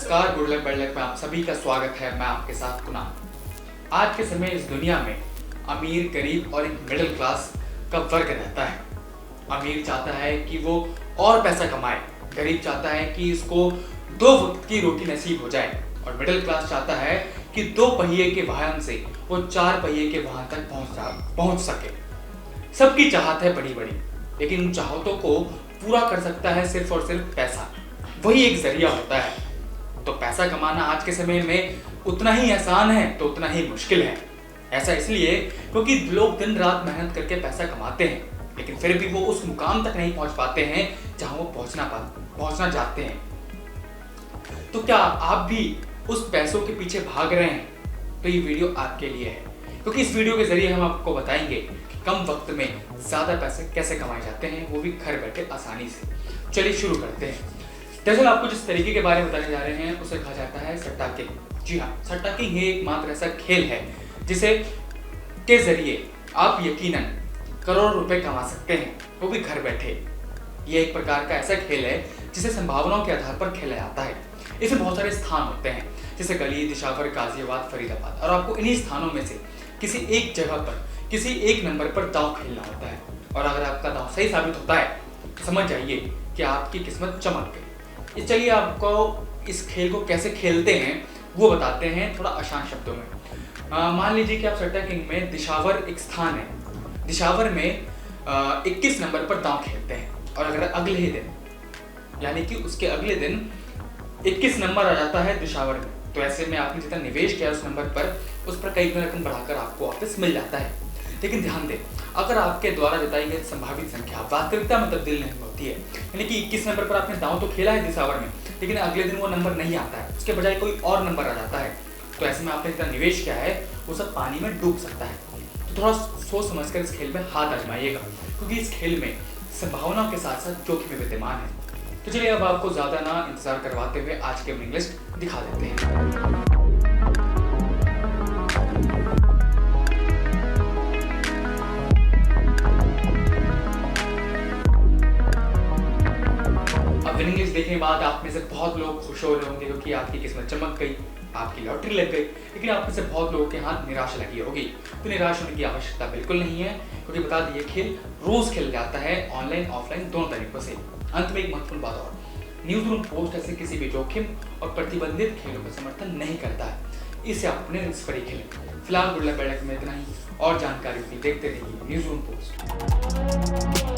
नमस्कार, good luck bad luck में आप सभी का स्वागत है। मैं आपके साथ कुणाल। आज के समय इस दुनिया में अमीर, गरीब और एक मिडिल क्लास का वर्ग रहता है। अमीर चाहता है कि वो और पैसा कमाए, गरीब चाहता है कि इसको 2 वक्त की रोटी नसीब हो जाए और मिडिल क्लास चाहता है कि 2 पहिए के वाहन से वो 4 पहिए के वाहन तक पहुंच सके। सबकी चाहत है बड़ी बड़ी, लेकिन उन चाहतों को पूरा कर सकता है सिर्फ और सिर्फ पैसा। वही एक जरिया होता है। तो पैसा कमाना आज के समय में उतना ही आसान है तो उतना ही मुश्किल है। ऐसा इसलिए क्योंकि लोग दिन रात मेहनत करके पैसा कमाते हैं, लेकिन फिर भी वो उस मुकाम तक नहीं पहुंच पाते हैं जहां वो पहुंचना चाहते हैं। तो क्या आप भी उस पैसों के पीछे भाग रहे हैं? तो ये वीडियो आपके लिए है, क्योंकि इस वीडियो के जरिए हम आपको बताएंगे कि कम वक्त में ज्यादा पैसे कैसे कमाए जाते हैं, वो भी घर बैठे आसानी से। चलिए शुरू करते हैं। दरअसल आपको जिस तरीके के बारे में बताने जा रहे हैं उसे कहा जाता है सट्टा किंग। जी हाँ, सट्टा किंग ये एकमात्र ऐसा खेल है जिसे के जरिए आप यकीनन करोड़ रुपए कमा सकते हैं, वो भी घर बैठे। ये एक प्रकार का ऐसा खेल है जिसे संभावनाओं के आधार पर खेला जाता है। इसमें बहुत सारे स्थान होते हैं, जैसे गली, दिशावर, गाजियाबाद, फरीदाबाद, और आपको इन्हीं स्थानों में से किसी एक जगह पर किसी एक नंबर पर दांव खेलना होता है। और अगर आपका दांव सही साबित होता है तो समझ जाइए कि आपकी किस्मत चमक गई। चलिए आपको इस खेल को कैसे खेलते हैं वो बताते हैं थोड़ा आसान शब्दों में। मान लीजिए कि आप सट्टा किंग में दिशावर एक स्थान है। दिशावर में 21 नंबर पर दांव खेलते हैं, और अगर अगले ही दिन यानी कि उसके अगले दिन 21 नंबर आ जाता है दिशावर में, तो ऐसे में आपने जितना निवेश किया उस नंबर पर, उस पर कई गुना रकम बढ़ाकर आपको वापस मिल जाता है। लेकिन ध्यान दें, अगर आपके द्वारा जताई गई संभावित संख्या वास्तविकता में तब्दील नहीं होती है, यानी कि 21 नंबर पर आपने दांव तो खेला है दिशावर में, लेकिन अगले दिन वो नंबर नहीं आता है, उसके बजाय कोई और नंबर आ जाता है, तो ऐसे में आपने जितना निवेश किया है वो सब पानी में डूब सकता है। तो थोड़ा सोच समझकर इस खेल में हाथ आजमाइएगा, क्योंकि इस खेल में संभावनाओं के साथ साथ जोखिम विद्यमान है। तो चलिए अब आपको ज्यादा ना इंतजार करवाते हुए आज के विनिंग लिस्ट दिखा देते हैं। विनिंग लिस्ट देखने के बाद आप में से बहुत लोग खुश हो रहे होंगे क्योंकि आपकी किस्मत चमक गई, आपकी लॉटरी लग गई। लेकिन आप में से बहुत लोगों के हाथ निराशा लगी होगी। तो निराश होने की आवश्यकता बिल्कुल नहीं है, क्योंकि बता दिए खेल रोज खेला जाता है, ऑनलाइन ऑफलाइन दोनों तरीकों से। अंत में एक महत्वपूर्ण बात और, न्यूज रूम पोस्ट ऐसे किसी भी जोखिम और प्रतिबंधित खेलों का समर्थन नहीं करता है। इसे आप अपने रिस्क पर ही खेलें। फिलहाल गुड लक बैड लक में इतना ही, और जानकारी देखते रहिए न्यूज रूम पोस्ट।